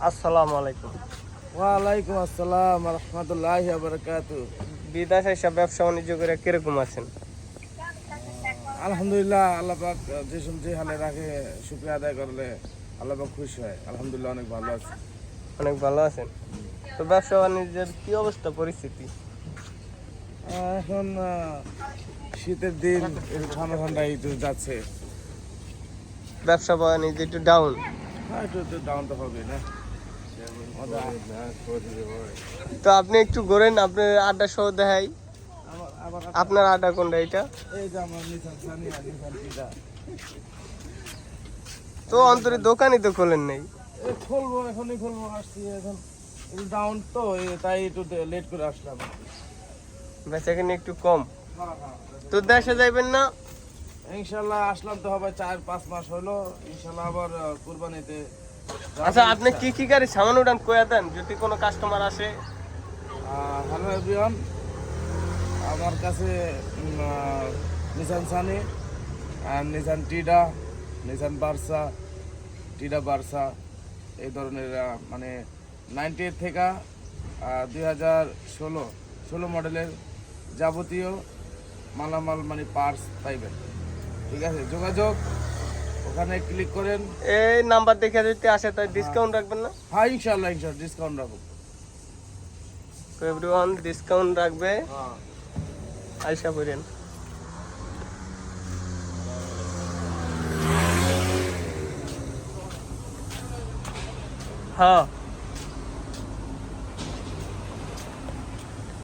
আসসালামু আলাইকুম। ওয়ালাইকুম আসসালাম রহমতুল্লাহি ওয়া বারাকাতুহু। বিদেশে এসে ব্যবসা বাণিজ্য করে কিরকম আছেন? আলহামদুলিল্লাহ, আল্লাহ পাক যে হালে রাখে শুকরিয়া আদায় করলে আল্লাহ পাক খুশি হয়। আলহামদুলিল্লাহ অনেক ভালো আছে। অনেক ভালো আছেন। তো ব্যবসা বাণিজ্যের কি অবস্থা পরিস্থিতি? এখন শীতের দিন একটু ঠান্ডা ঠান্ডা একটু যাচ্ছে। ব্যবসা বাণিজ্য একটু ডাউন। হ্যাঁ, একটু ডাউন তো হবে না। তো আপনি একটু ঘোরেন, আপনার আড্ডা সহ দেখাই। আপনার আড্ডা কোনটা এটা? এই যে আমার নিসান সানি আর নিসান টিটা। তো অন্তরে দোকানই তো খোলেন নাই। খুলবো, এখনই খুলবো, আসছি এখন। একটু ডাউন তো তাই একটু লেট করে আসলাম। বেচাকেনি একটু কম। হ্যাঁ হ্যাঁ, তো দেশে যাইবেন না? ইনশাল্লাহ আসলাম তো হবে 4-5 মাস হলো। ইনশাল্লাহ আবার কুরবানিতে যাবো আচ্ছা, আপনি ইনশা। কি গাড়ি সামান উঠান কয়া দেন যদি কোনো কাস্টমার আসে। হ্যালো এভরিওয়ান, আমার কাছে নিসান সানি আর নিসান টিডা, নিসান বার্সা, টিডা বার্সা এই ধরনের মানে 98 থেকে 2016 মডেলের যাবতীয় মালামাল মানে পার্টস পাইবেন। ঠিক আছে, যোগাযোগ ওখানে ক্লিক করেন। এই নাম্বার দেখে যদি আসে তাই ডিসকাউন্ট রাখবেন না? হ্যাঁ, ইনশাল্লাহ ডিসকাউন্ট রাখবো। তো এভরিওয়ান ডিসকাউন্ট রাখবে, হ্যাঁ, আশা করেন। হ্যাঁ।